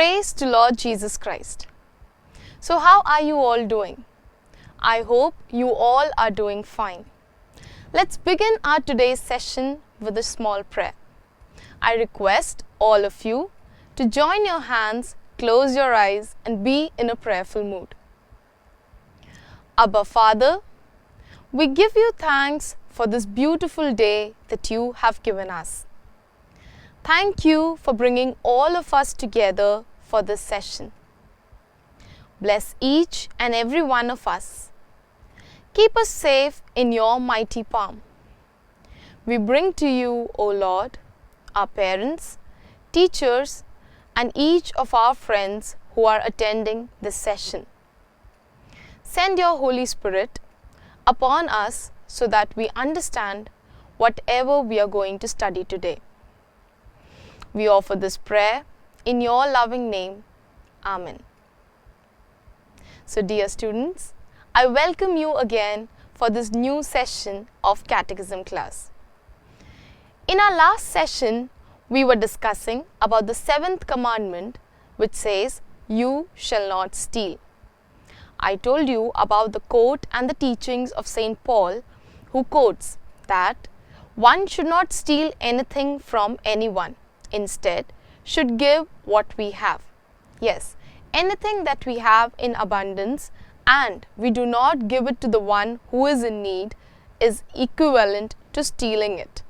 Praise to Lord Jesus Christ. So how are you all doing? I hope you all are doing fine. Let's begin our today's session with a small prayer. I request all of you to join your hands, close your eyes and be in a prayerful mood. Abba Father, we give you thanks for this beautiful day that you have given us. Thank you for bringing all of us together for this session. Bless each and every one of us. Keep us safe in your mighty palm. We bring to you, O Lord, our parents, teachers, and each of our friends who are attending this session. Send your Holy Spirit upon us so that we understand whatever we are going to study today. We offer this prayer in your loving name. Amen. So dear students, I welcome you again for this new session of Catechism class. In our last session, we were discussing about the 7th commandment, which says, "You shall not steal." I told you about the quote and the teachings of St. Paul, who quotes that one should not steal anything from anyone. Instead, should give what we have. Yes, anything that we have in abundance and we do not give it to the one who is in need is equivalent to stealing it.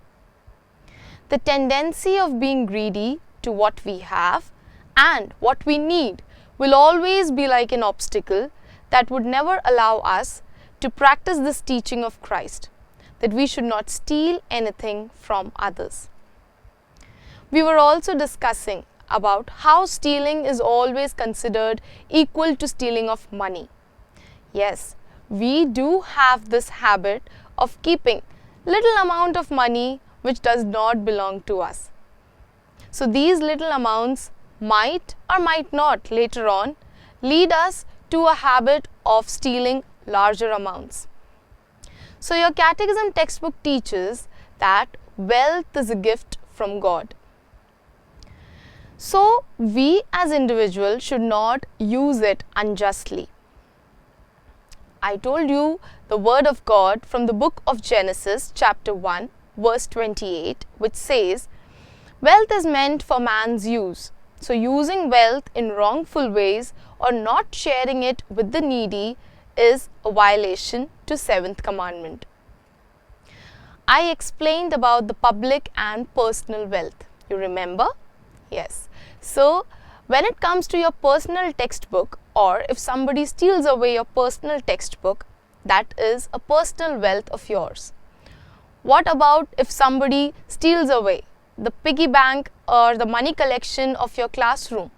The tendency of being greedy to what we have and what we need will always be like an obstacle that would never allow us to practice this teaching of Christ, that we should not steal anything from others. We were also discussing about how stealing is always considered equal to stealing of money. Yes, we do have this habit of keeping little amount of money which does not belong to us. So these little amounts might or might not later on lead us to a habit of stealing larger amounts. So your catechism textbook teaches that wealth is a gift from God. So we as individuals should not use it unjustly. I told you the word of God from the book of Genesis chapter 1 verse 28, which says, "Wealth is meant for man's use." So using wealth in wrongful ways or not sharing it with the needy is a violation to 7th commandment. I explained about the public and personal wealth. You remember? Yes. So when it comes to your personal textbook, or if somebody steals away your personal textbook, that is a personal wealth of yours. What about if somebody steals away the piggy bank or the money collection of your classroom?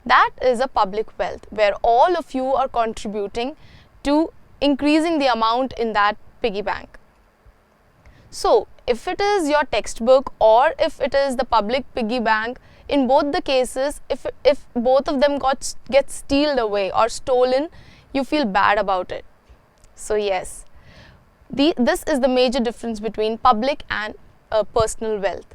That is a public wealth where all of you are contributing to increasing the amount in that piggy bank. So if it is your textbook or if it is the public piggy bank, in both the cases, if both of them get stealed away or stolen, you feel bad about it. So yes, this is the major difference between public and personal wealth.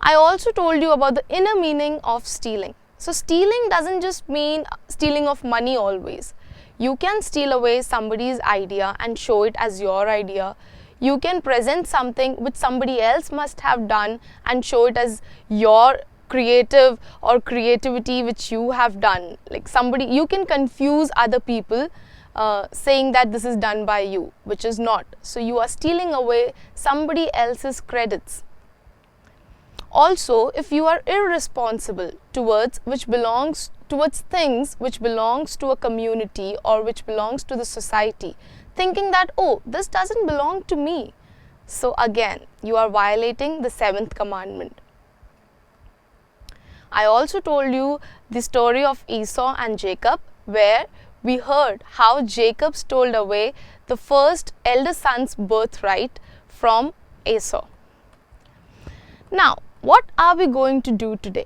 I also told you about the inner meaning of stealing. So stealing doesn't just mean stealing of money always. You can steal away somebody's idea and show it as your idea. You can present something which somebody else must have done and show it as your creative or creativity which you have done. Like somebody, you can confuse other people saying that this is done by you, which is not. So you are stealing away somebody else's credits. Also, if you are irresponsible towards things which belongs to a community or which belongs to the society, thinking that, oh, this doesn't belong to me. So again, you are violating the 7th commandment. I also told you the story of Esau and Jacob, where we heard how Jacob stole away the first elder son's birthright from Esau. Now, what are we going to do today?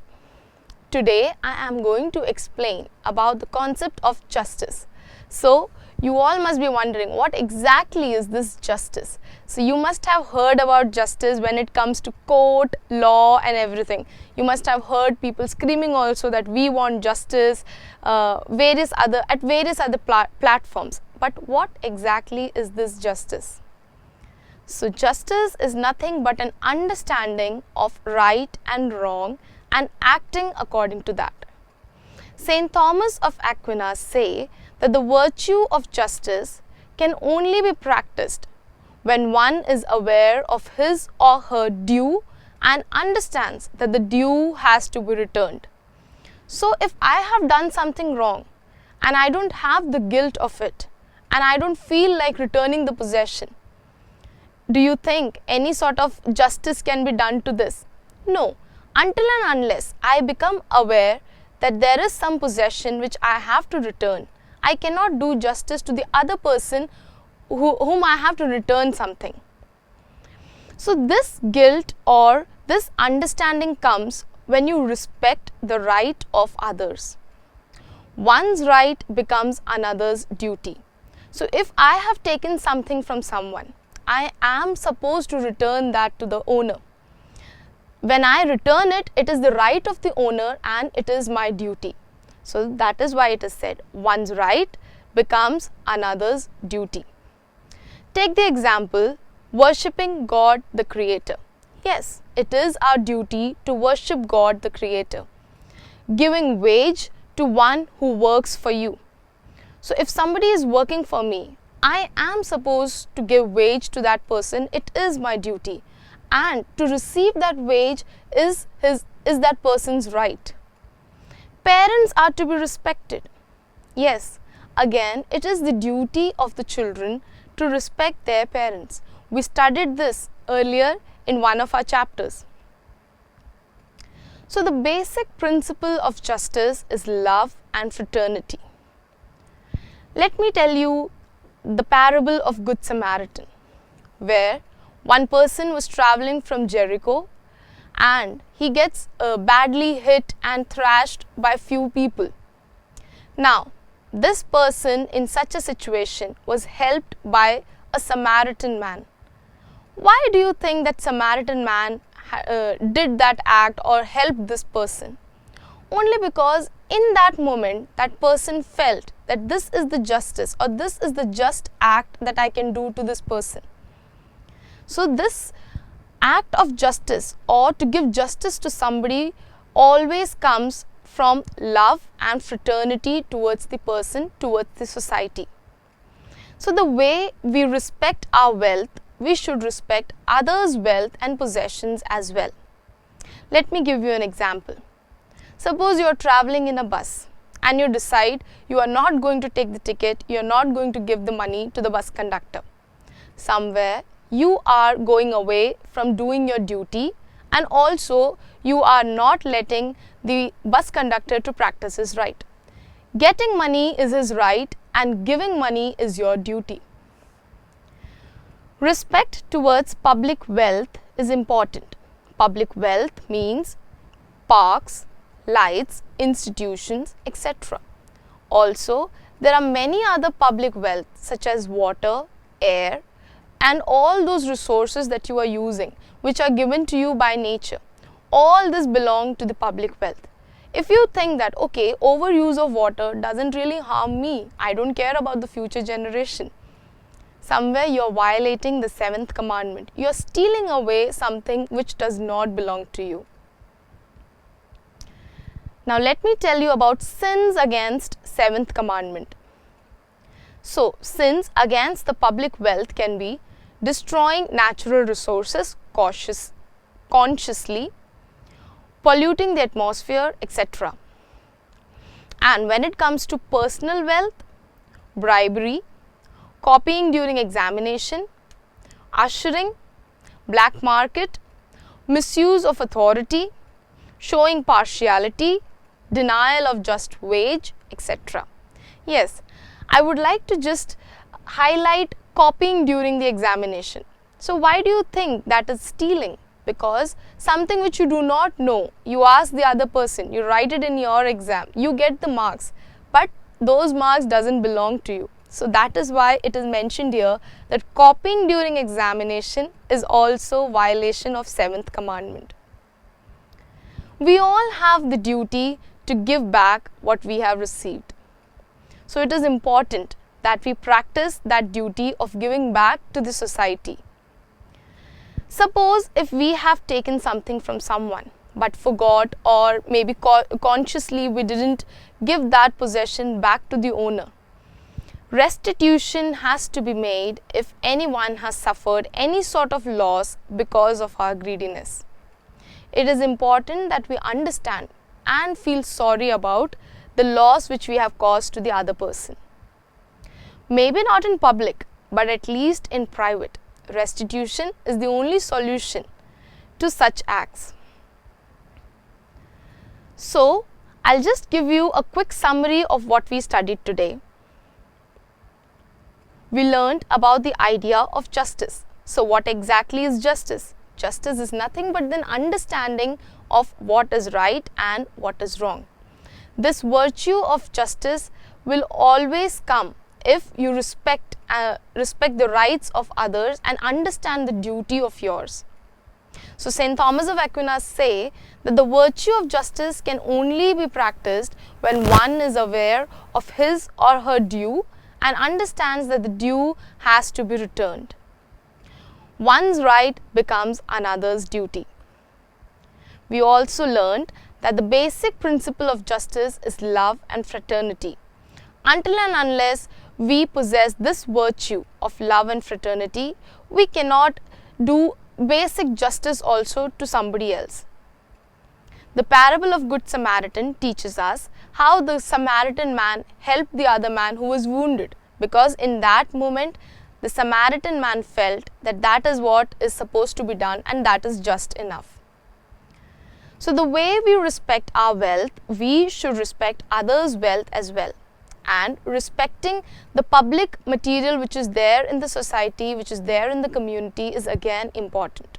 Today, I am going to explain about the concept of justice. So, you all must be wondering, what exactly is this justice? So you must have heard about justice when it comes to court, law and everything. You must have heard people screaming also that we want justice at various other platforms. But what exactly is this justice? So justice is nothing but an understanding of right and wrong and acting according to that. Saint Thomas of Aquinas say that the virtue of justice can only be practiced when one is aware of his or her due and understands that the due has to be returned. So if I have done something wrong and I don't have the guilt of it and I don't feel like returning the possession, do you think any sort of justice can be done to this? No, until and unless I become aware that there is some possession which I have to return, I cannot do justice to the other person whom I have to return something. So this guilt or this understanding comes when you respect the right of others. One's right becomes another's duty. So if I have taken something from someone, I am supposed to return that to the owner. When I return it, it is the right of the owner and it is my duty. So that is why it is said, one's right becomes another's duty. Take the example, worshipping God the Creator. Yes, it is our duty to worship God the Creator. Giving wage to one who works for you. So if somebody is working for me, I am supposed to give wage to that person. It is my duty. And to receive that wage is that person's right. Parents are to be respected. Yes, again, it is the duty of the children to respect their parents. We studied this earlier in one of our chapters. So the basic principle of justice is love and fraternity. Let me tell you the parable of Good Samaritan, where one person was traveling from Jericho and he gets badly hit and thrashed by few people. Now, this person in such a situation was helped by a Samaritan man. Why do you think that Samaritan man did that act or helped this person? Only because in that moment that person felt that this is the justice or this is the just act that I can do to this person. So this act of justice or to give justice to somebody always comes from love and fraternity towards the person, towards the society. So the way we respect our wealth, we should respect others' wealth and possessions as well. Let me give you an example. Suppose you are traveling in a bus and you decide you are not going to take the ticket, you are not going to give the money to the bus conductor. Somewhere you are going away from doing your duty and also you are not letting the bus conductor to practice his right. Getting money is his right and giving money is your duty. Respect towards public wealth is important. Public wealth means parks, lights, institutions, etc. Also, there are many other public wealth such as water, air, and all those resources that you are using which are given to you by nature. All this belong to the public wealth. If you think that, okay, overuse of water doesn't really harm me, I don't care about the future generation, somewhere you are violating the 7th commandment. You are stealing away something which does not belong to you. Now let me tell you about sins against 7th commandment. So sins against the public wealth can be destroying natural resources consciously, polluting the atmosphere, etc. And when it comes to personal wealth, bribery, copying during examination, ushering, black market, misuse of authority, showing partiality, denial of just wage, etc. Yes, I would like to just highlight copying during the examination. So why do you think that is stealing? Because something which you do not know, you ask the other person, you write it in your exam, you get the marks, but those marks doesn't belong to you. So that is why it is mentioned here that copying during examination is also violation of 7th commandment. We all have the duty to give back what we have received. So it is important that we practice that duty of giving back to the society. Suppose if we have taken something from someone but forgot, or maybe consciously we didn't give that possession back to the owner. Restitution has to be made if anyone has suffered any sort of loss because of our greediness. It is important that we understand and feel sorry about the loss which we have caused to the other person. Maybe not in public, but at least in private. Restitution is the only solution to such acts. So, I'll just give you a quick summary of what we studied today. We learned about the idea of justice. So, what exactly is justice? Justice is nothing but an understanding of what is right and what is wrong. This virtue of justice will always come if you respect the rights of others and understand the duty of yours. So St. Thomas of Aquinas say that the virtue of justice can only be practiced when one is aware of his or her due and understands that the due has to be returned. One's right becomes another's duty. We also learned that the basic principle of justice is love and fraternity. Until and unless we possess this virtue of love and fraternity, we cannot do basic justice also to somebody else. The parable of Good Samaritan teaches us how the Samaritan man helped the other man who was wounded, because in that moment the Samaritan man felt that that is what is supposed to be done and that is just enough. So the way we respect our wealth, we should respect others' wealth as well. And respecting the public material which is there in the society, which is there in the community, is again important.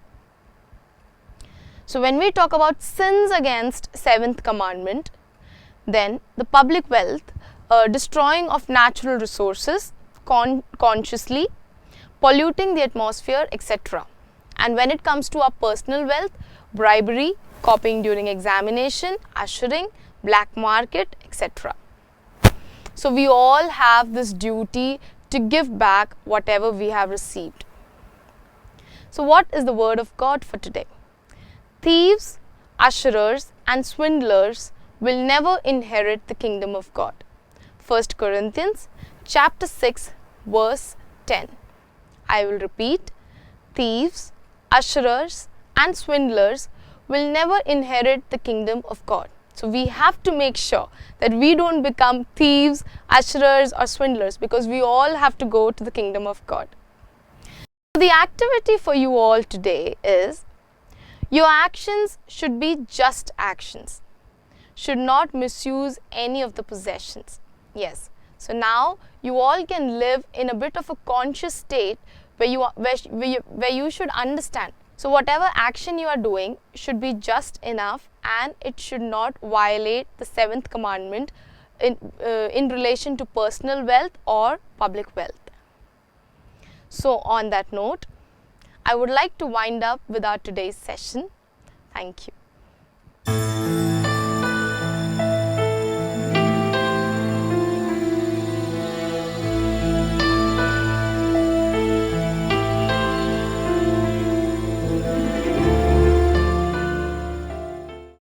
So when we talk about sins against 7th commandment, then the public wealth, destroying of natural resources consciously, polluting the atmosphere, etc. And when it comes to our personal wealth, bribery, copying during examination, ushering, black market, etc. So we all have this duty to give back whatever we have received. So what is the word of God for today? Thieves, usherers and swindlers will never inherit the kingdom of God. 1 Corinthians chapter 6 verse 10. I will repeat. Thieves, usherers and swindlers will never inherit the kingdom of God. So we have to make sure that we don't become thieves, usherers or swindlers, because we all have to go to the kingdom of God. So the activity for you all today is, your actions should be just actions, should not misuse any of the possessions. Yes. So now you all can live in a bit of a conscious state where you should understand. So whatever action you are doing should be just enough and it should not violate the 7th commandment in relation to personal wealth or public wealth. So on that note, I would like to wind up with our today's session. Thank you.